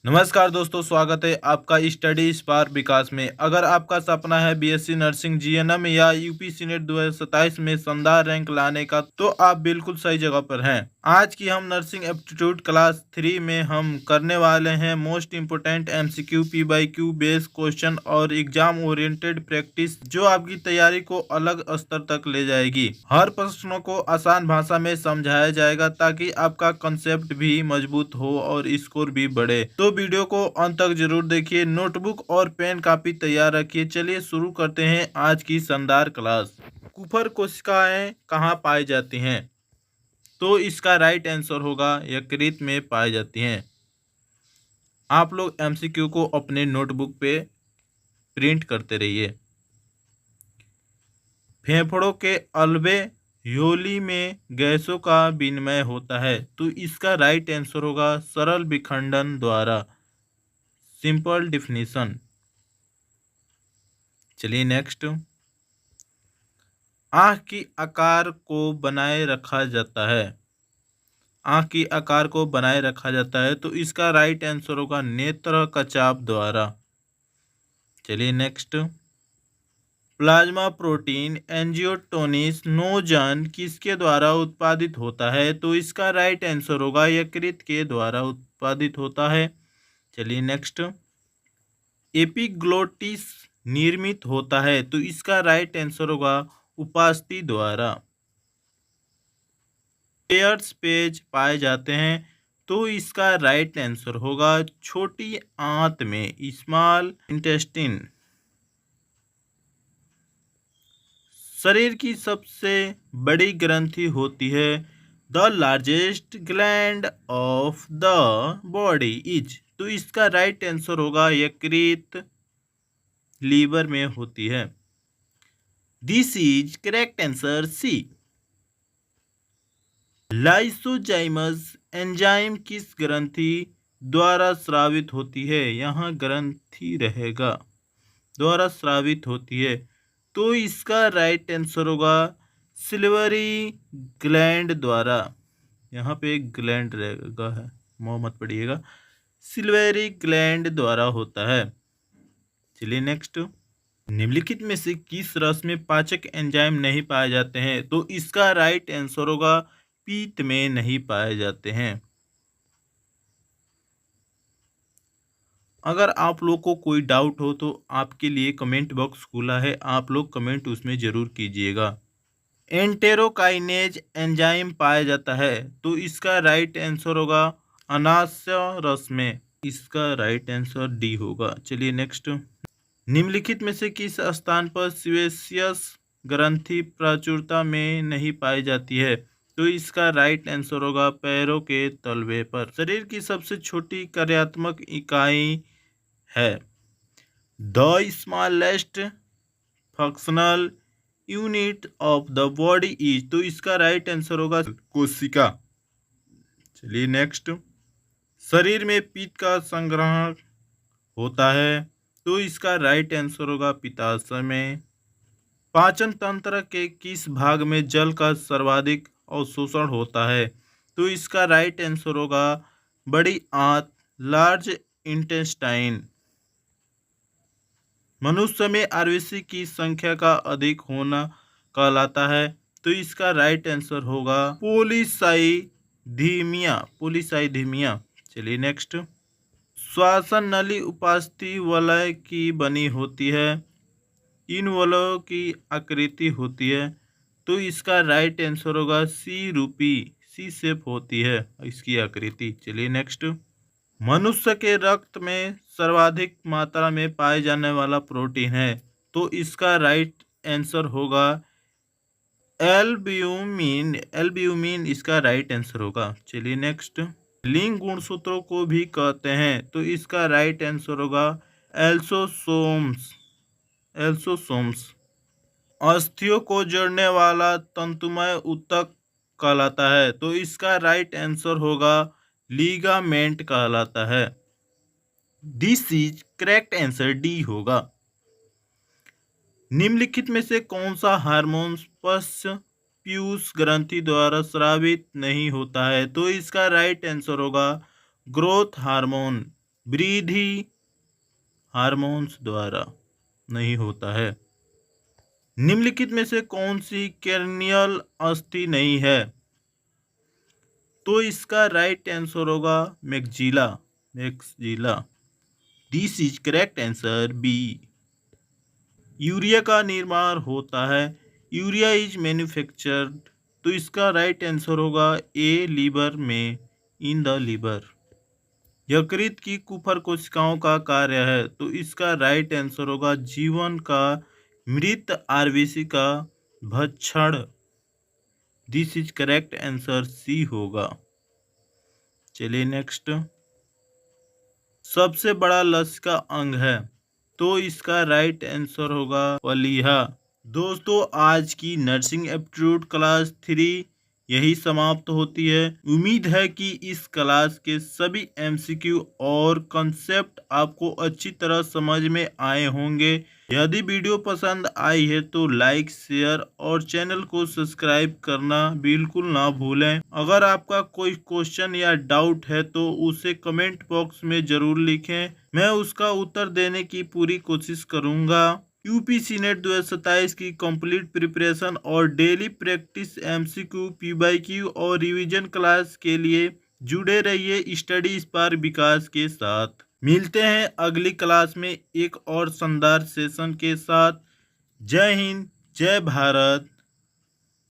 नमस्कार दोस्तों, स्वागत है आपका स्टडी स्पार्क विकास में। अगर आपका सपना है बीएससी नर्सिंग, जीएनएम या यूपी नेट 2027 में शानदार रैंक लाने का, तो आप बिल्कुल सही जगह पर हैं। आज की हम नर्सिंग एप्टीट्यूड क्लास 3 में हम करने वाले हैं most important MCQ, PQ based question और एग्जाम ओरिएंटेड प्रैक्टिस, जो आपकी तैयारी को अलग स्तर तक ले जाएगी। हर प्रश्नों को आसान भाषा में समझाया जाएगा ताकि आपका कंसेप्ट भी मजबूत हो और स्कोर भी बढ़े। तो वीडियो को अंत तक जरूर देखिए। नोटबुक और पेन कॉपी तैयार रखिए। चलिए शुरू करते हैं आज की शानदार क्लास। कुफर कोशिकाएं कहाँ पाई जाती हैं? तो इसका राइट आंसर होगा यकृत में पाई जाती हैं। आप लोग एमसीक्यू को अपने नोटबुक पे प्रिंट करते रहिए। फेफड़ों के अल्वेयोली में गैसों का विनिमय होता है, तो इसका राइट आंसर होगा सरल विखंडन द्वारा, सिंपल डिफिनीशन। चलिए नेक्स्ट। आंख की आकार को बनाए रखा जाता है। आंख की आकार को बनाए रखा जाता है, तो इसका राइट आंसर होगा नेत्र कचाप द्वारा। चलिए नेक्स्ट। प्लाज्मा प्रोटीन एंजियोटेनिस किसके द्वारा उत्पादित होता है? तो इसका राइट आंसर होगा यकृत के द्वारा उत्पादित होता है। चलिए नेक्स्ट। एपिग्लोटिस निर्मित होता है, तो इसका राइट आंसर होगा उपास्थि द्वारा। पेयर्स पेज पाए जाते हैं, तो इसका राइट आंसर होगा छोटी आंत में, स्मॉल इंटेस्टिन। शरीर की सबसे बड़ी ग्रंथि होती है। The largest gland of the body is, तो इसका राइट आंसर होगा यकृत, लीवर में होती है। This is correct answer C. Lysozymes enzyme किस ग्रंथि द्वारा स्रावित होती है? यहाँ ग्रंथि रहेगा, द्वारा स्रावित होती है, तो इसका राइट आंसर होगा सिल्वरी ग्लैंड द्वारा। यहाँ पे ग्लैंड रहेगा, है मोह मत पड़िएगा, सिल्वरी ग्लैंड द्वारा होता है। चलिए नेक्स्ट। निम्नलिखित में से किस रस में पाचक एंजाइम नहीं पाए जाते हैं? तो इसका राइट आंसर होगा पीत में नहीं पाए जाते हैं। अगर आप लोग को कोई डाउट हो तो आपके लिए कमेंट बॉक्स खुला है, आप लोग कमेंट उसमें ज़रूर कीजिएगा। एंटेरोकाइनेज एंजाइम पाया जाता है, तो इसका राइट आंसर होगा अनास्य रस में, इसका राइट आंसर डी होगा। चलिए नेक्स्ट। निम्नलिखित में से किस स्थान पर सीवेसियस ग्रंथि प्रचुरता में नहीं पाई जाती है? तो इसका राइट आंसर होगा पैरों के तलवे पर। शरीर की सबसे छोटी कार्यात्मक इकाई है। The smallest functional unit of the body is, तो इसका राइट आंसर होगा कोशिका। चलिए नेक्स्ट। शरीर में पित्त का संग्रहण होता है, तो इसका राइट आंसर होगा पित्ताशय में। पाचन तंत्र के किस भाग में जल का सर्वाधिक अवशोषण होता है? तो इसका राइट आंसर होगा बड़ी आंत, लार्ज इंटेस्टाइन। मनुष्य में आरबीसी की संख्या का अधिक होना कहलाता है, तो इसका राइट आंसर होगा पोलीसाइधीमिया। चलिए नेक्स्ट। श्वासन नली उपास्थि वलय की बनी होती है। इन वलयों की आकृति होती है, तो इसका राइट आंसर होगा सी रूपी, सी शेप होती है इसकी आकृति। चलिए नेक्स्ट। मनुष्य के रक्त में सर्वाधिक मात्रा में पाए जाने वाला प्रोटीन है, तो इसका राइट आंसर होगा एल्ब्यूमिन इसका राइट आंसर होगा। चलिए नेक्स्ट। लिंग गुणसूत्रों को भी कहते हैं, तो इसका राइट आंसर होगा एल्सोसोम्स। अस्थियों को जोड़ने वाला तंतुमय ऊतक कहलाता है, तो इसका राइट आंसर होगा लीगामेंट कहलाता है। This is correct answer D होगा। निम्नलिखित में से कौन सा हार्मोन पश्च पीयूष ग्रंथि द्वारा स्रावित नहीं होता है? तो इसका राइट आंसर होगा ग्रोथ हार्मोन। वृद्धि हार्मोन्स द्वारा नहीं होता है। निम्नलिखित में से कौन सी कैर्नियल अस्थि नहीं है? तो इसका राइट आंसर होगा maxilla. Maxilla. This is correct answer B. Urea का निर्माण होता है। Urea is manufactured. तो इसका राइट आंसर होगा ए लीवर में, इन द लीवर। यकृत की कुफर कोशिकाओं का कार्य है। तो इसका राइट आंसर होगा जीवन का मृत आरबीसी का भक्षण। This is correct answer C होगा। चलिए नेक्स्ट। सबसे बड़ा लसिका अंग है। तो इसका राइट आंसर होगा प्लीहा। दोस्तों आज की नर्सिंग एप्टीट्यूड क्लास 3 यही समाप्त होती है। उम्मीद है कि इस क्लास के सभी एमसीक्यू और कंसेप्ट आपको अच्छी तरह समझ में आए होंगे। यदि वीडियो पसंद आई है तो लाइक, शेयर और चैनल को सब्सक्राइब करना बिल्कुल ना भूलें। अगर आपका कोई क्वेश्चन या डाउट है तो उसे कमेंट बॉक्स में ज़रूर लिखें, मैं उसका उत्तर देने की पूरी कोशिश करूंगा। यूपीसी नेट 2027 की कंप्लीट प्रिपरेशन और डेली प्रैक्टिस एमसीक्यू, पीवाईक्यू और रिवीजन क्लास के लिए जुड़े रहिए स्टडी स्पार्क विकास के साथ। मिलते हैं अगली क्लास में एक और शानदार सेशन के साथ। जय हिंद, जय भारत।